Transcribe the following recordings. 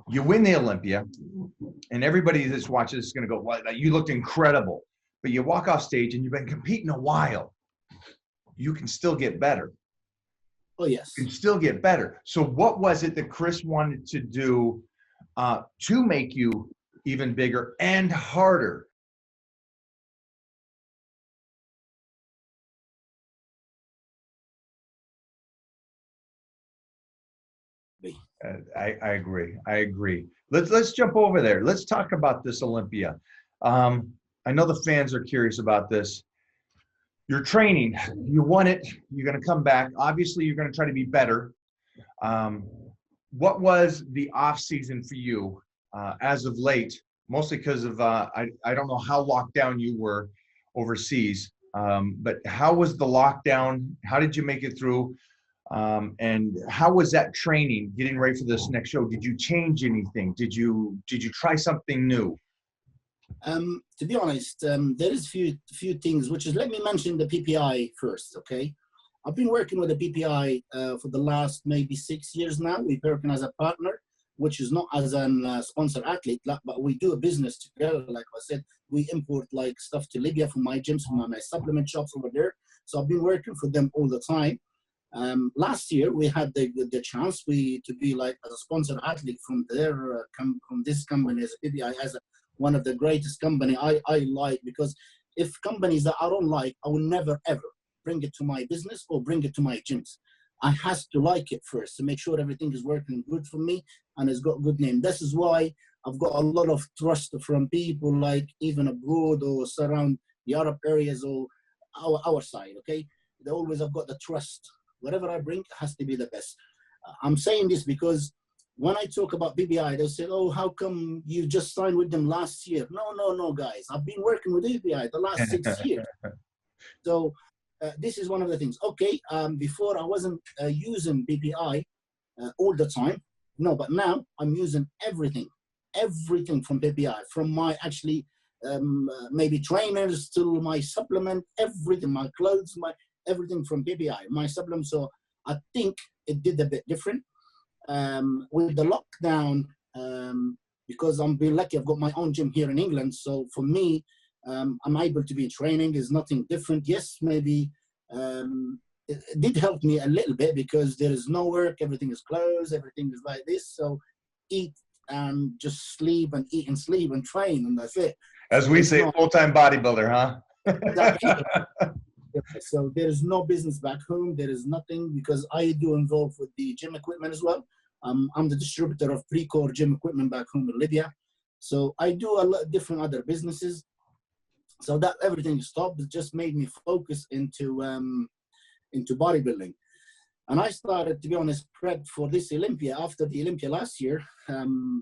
You win the Olympia, and everybody that's watching this is going to go, "Wow, you looked incredible." But you walk off stage and you've been competing a while. You can still get better. Oh, yes. You can still get better. So what was it that Chris wanted to do to make you even bigger and harder? I agree. I agree. Let's jump over there. Let's talk about this Olympia. I know the fans are curious about this. You're training. You won it. You're going to come back. Obviously, you're going to try to be better. What was the off season for you as of late? Mostly because of I don't know how locked down you were overseas, but how was the lockdown? How did you make it through? And how was that training, getting ready for this next show? Did you change anything? Did you try something new? To be honest, there is few things, which is, let me mention the PPI first, okay? I've been working with the PPI for the last maybe 6 years now. We're working as a partner, which is not as a sponsor athlete, but we do a business together. Like I said, we import like stuff to Libya from my gyms, from my supplement shops over there. So I've been working for them all the time. Last year we had the chance to be like as a sponsored athlete from their from this company as PPI, as one of the greatest company I like, because if companies that I don't like, I will never ever bring it to my business or bring it to my gyms. I has to like it first to make sure everything is working good for me and it's got good name. This is why I've got a lot of trust from people, like even abroad or surround the Arab areas or our side, okay? They always have got the trust. Whatever I bring has to be the best. I'm saying this because when I talk about BBI, they'll say, "Oh, how come you just signed with them last year?" No, guys. I've been working with BBI the last 6 years. So this is one of the things. Okay, before I wasn't using BBI all the time. No, but now I'm using everything from BBI, from my actually maybe trainers to my supplement, everything, my clothes, everything from BBI, my supplement. So I think it did a bit different. With the lockdown, because I'm being lucky, I've got my own gym here in England. So for me, I'm able to be training. Is nothing different. Yes, maybe it did help me a little bit because there is no work. Everything is closed. Everything is like this. So eat and just sleep and eat and sleep and train, and that's it. As we say, full-time bodybuilder, huh? So there is no business back home. There is nothing, because I do involve with the gym equipment as well. I'm the distributor of pre-core gym equipment back home in Libya. So I do a lot of different other businesses. So that everything stopped. It just made me focus into bodybuilding. And I started, to be honest, prep for this Olympia. After the Olympia last year,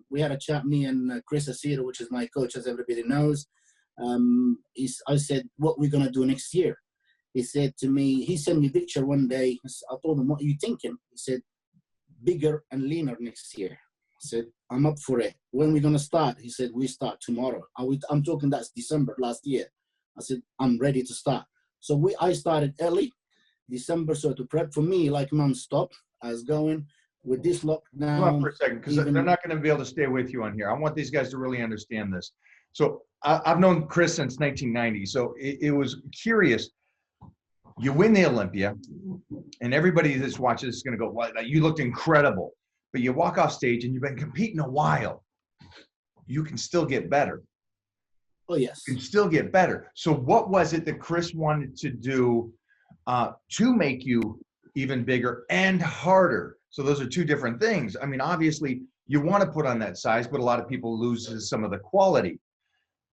we had a chat, me and Chris Asira, which is my coach, as everybody knows. I said, what we're going to do next year? He said to me, he sent me a picture one day. I told him, what are you thinking? He said, bigger and leaner next year. I said, I'm up for it. When are we going to start? He said, we start tomorrow. I'm talking, that's December last year. I said, I'm ready to start. So I started early, December, so to prep for me, like non-stop. I was going with this lockdown. Hold on for a second, because they're not going to be able to stay with you on here. I want these guys to really understand this. So I've known Chris since 1990. So it was curious. You win the Olympia, and everybody that's watching this is going to go, "Wow, you looked incredible." But you walk off stage and you've been competing a while. You can still get better. Oh, yes. You can still get better. So what was it that Chris wanted to do to make you even bigger and harder? So those are two different things. I mean, obviously, you want to put on that size, but a lot of people lose some of the quality.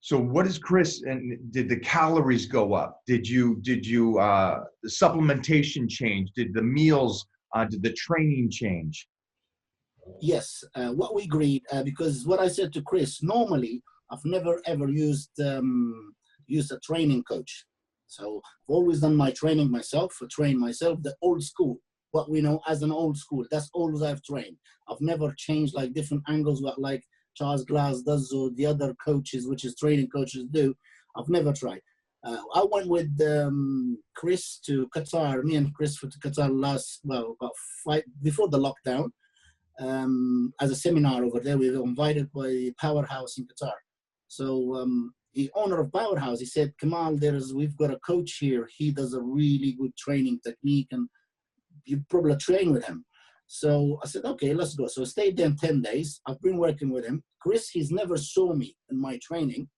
So what is Chris, and did the calories go up? Did you the supplementation change? Did the meals, did the training change? Yes, what we agreed, because what I said to Chris, normally I've never ever used a training coach. So I've always done my training myself, train myself, the old school, what we know as an old school. That's always I've trained. I've never changed like different angles, what like Charles Glass does or the other coaches, which is training coaches do. I've never tried. I went with Chris to Qatar, me and Chris to Qatar about before the lockdown. as a seminar over there. We were invited by Powerhouse in Qatar. So the owner of Powerhouse, he said, Kamal, we've got a coach here. He does a really good training technique, and you probably train with him. So I said, okay, let's go. So I stayed there 10 days. I've been working with him. Chris, he's never saw me in my training.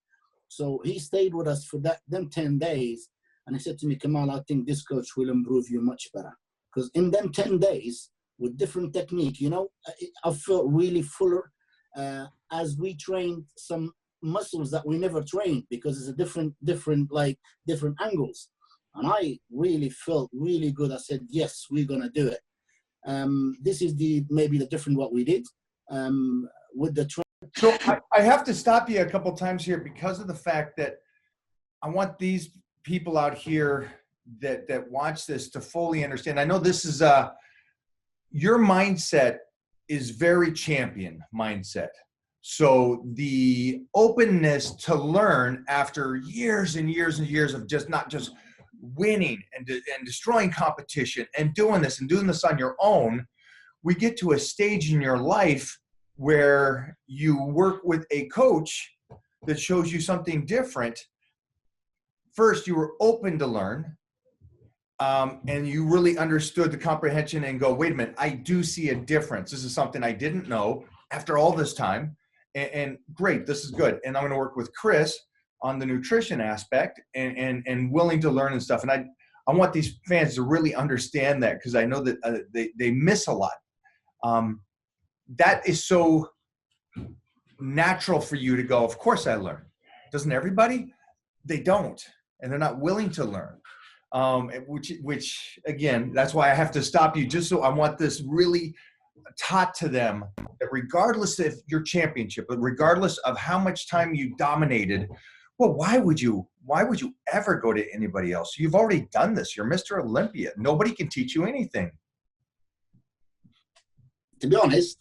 So he stayed with us for them 10 days. And he said to me, Kamal, I think this coach will improve you much better. Because in them 10 days, with different technique, you know, I felt really fuller as we trained some muscles that we never trained, because it's a different angles. And I really felt really good. I said, yes, we're going to do it. This is maybe the different what we did with the training. So I have to stop you a couple times here because of the fact that I want these people out here that watch this to fully understand. I know this is your mindset is very champion mindset. So the openness to learn after years and years and years of not just winning and destroying competition and doing this on your own, we get to a stage in your life where you work with a coach that shows you something different. First, you were open to learn, and you really understood the comprehension and go, wait a minute, I do see a difference. This is something I didn't know after all this time. And great, this is good. And I'm going to work with Chris on the nutrition aspect and willing to learn and stuff. And I want these fans to really understand that, because I know that they miss a lot. That is so natural for you to go, of course I learn. Doesn't everybody? They don't, and they're not willing to learn. Which again, that's why I have to stop you, just so I want this really taught to them that regardless of your championship, but regardless of how much time you dominated, well, why would you ever go to anybody else? You've already done this. You're Mr. Olympia. Nobody can teach you anything. To be honest,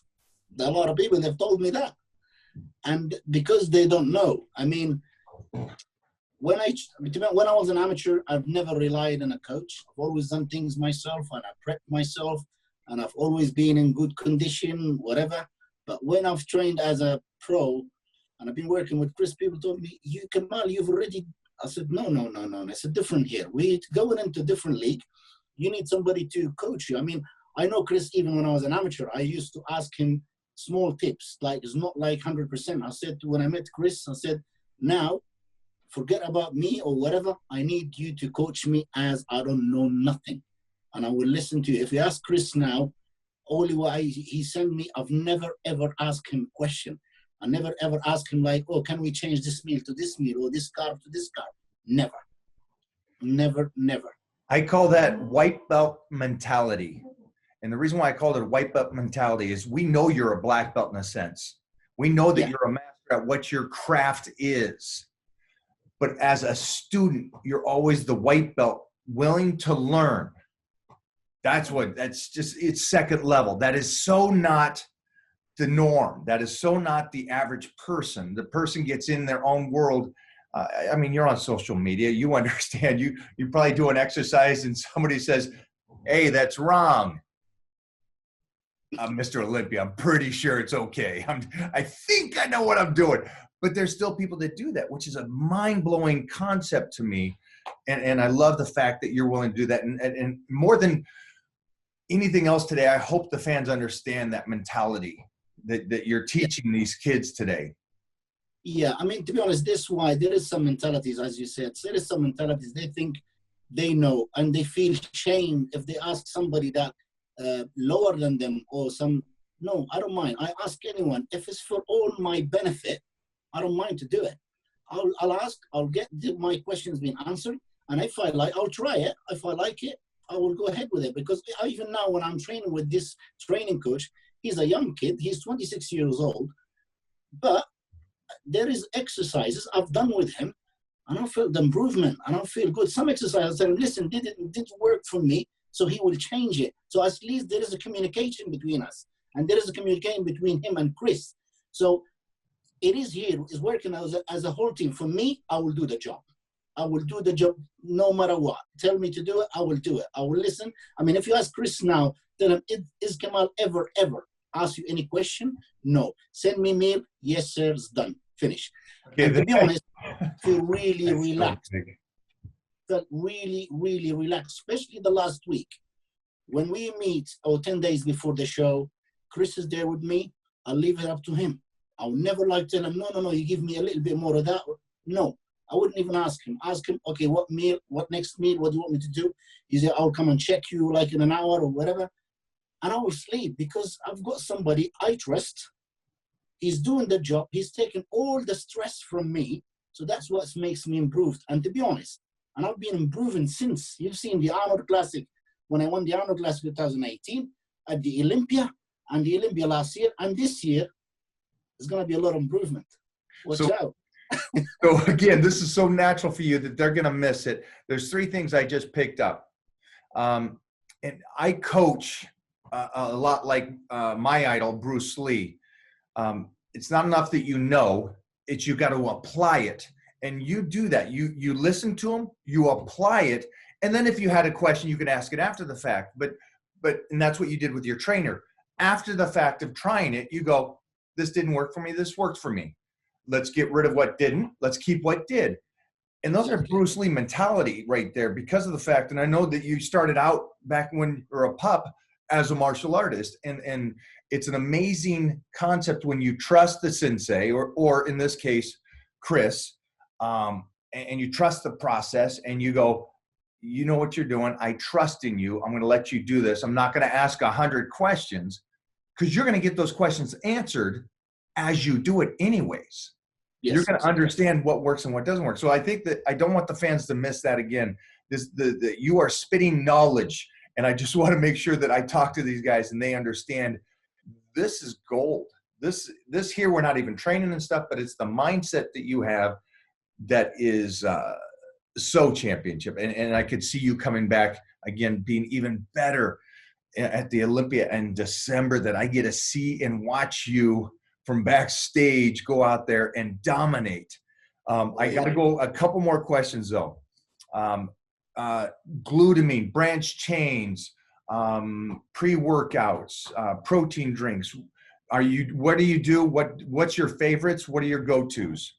a lot of people have told me that. And because they don't know, I mean, when I was an amateur, I've never relied on a coach. I've always done things myself, and I prepped myself, and I've always been in good condition, whatever. But when I've trained as a pro, and I've been working with Chris, people told me, Kamal, you've already, I said, no, it's a different here. We're going into a different league. You need somebody to coach you. I mean, I know Chris, even when I was an amateur, I used to ask him small tips, like it's not like 100%. I said, when I met Chris, I said, now, forget about me or whatever. I need you to coach me as I don't know nothing. And I will listen to you. If you ask Chris now, only what he sent me, I've never, ever asked him a question. I never, ever asked him like, oh, can we change this meal to this meal or this carb to this carb? Never. Never, never. I call that white belt mentality. And the reason why I called it a white belt mentality is we know you're a black belt in a sense. We know that you're a master at what your craft is. But as a student, you're always the white belt, willing to learn. It's second level. That is so not the norm. That is so not the average person. The person gets in their own world. I mean, you're on social media. You understand. You probably do an exercise and somebody says, hey, that's wrong. I'm Mr. Olympia. I'm pretty sure it's okay. I think I know what I'm doing. But there's still people that do that, which is a mind-blowing concept to me. And I love the fact that you're willing to do that. And more than anything else today, I hope the fans understand that mentality that you're teaching these kids today. Yeah, I mean, to be honest, this is why there is some mentalities, as you said. There is some mentalities, they think they know, and they feel shame if they ask somebody that lower than them or some. No, I don't mind. I ask anyone. If it's for all my benefit, I don't mind to do it. I'll ask, I'll get my questions being answered. And if I like, I'll try it. If I like it, I will go ahead with it. Because even now when I'm training with this training coach, he's a young kid. He's 26 years old. But there is exercises I've done with him, and I feel the improvement, and I feel good. Some exercises I said, listen, didn't work for me, so he will change it. So at least there is a communication between us, and there is a communication between him and Chris. So it is here, it's working as a whole team. For me, I will do the job. I will do the job no matter what. Tell me to do it, I will do it. I will listen. I mean, if you ask Chris now, tell him, is Kamal ever ask you any question? No. Send me mail? Yes, sir, it's done. Finish. Okay, And to be honest, I feel really that's so relaxed. big. Felt really, really relaxed, especially the last week. When we meet, or 10 days before the show, Chris is there with me. I'll leave it up to him. I'll never like tell him, no, you give me a little bit more of that. No, I wouldn't even ask him. Ask him, okay, what meal, what next meal, what do you want me to do? He said, I'll come and check you like in an hour or whatever. And I will sleep because I've got somebody I trust. He's doing the job. He's taking all the stress from me. So that's what makes me improved. And to be honest, and I've been improving since. You've seen the Arnold Classic, when I won the Arnold Classic 2018, at the Olympia, and the Olympia last year, and this year, there's going to be a lot of improvement. Watch out. So again, this is so natural for you that they're going to miss it. There's 3 things I just picked up. And I coach a lot like my idol, Bruce Lee. It's not enough that you know, it's you got to apply it. And you do that. You listen to them, you apply it. And then if you had a question, you could ask it after the fact. And that's what you did with your trainer. After the fact of trying it, you go, this didn't work for me. This worked for me. Let's get rid of what didn't. Let's keep what did. And those are Bruce Lee mentality right there because of the fact, and I know that you started out back when you were a pup as a martial artist. And it's an amazing concept when you trust the sensei, or in this case, Chris, and you trust the process and you go, you know what you're doing. I trust in you. I'm going to let you do this. I'm not going to ask 100 questions because you're going to get those questions answered as you do it anyways. Yes, you're going to understand what works and what doesn't work. So I think that I don't want the fans to miss that again. You are spitting knowledge, and I just want to make sure that I talk to these guys and they understand this is gold. This here, we're not even training and stuff, but it's the mindset that you have that is so championship. And I could see you coming back again, being even better at the Olympia in December, that I get to see and watch you from backstage go out there and dominate. I got to go a couple more questions though. Glutamine, branch chains, pre-workouts, protein drinks. What do you do? What's your favorites? What are your go-tos?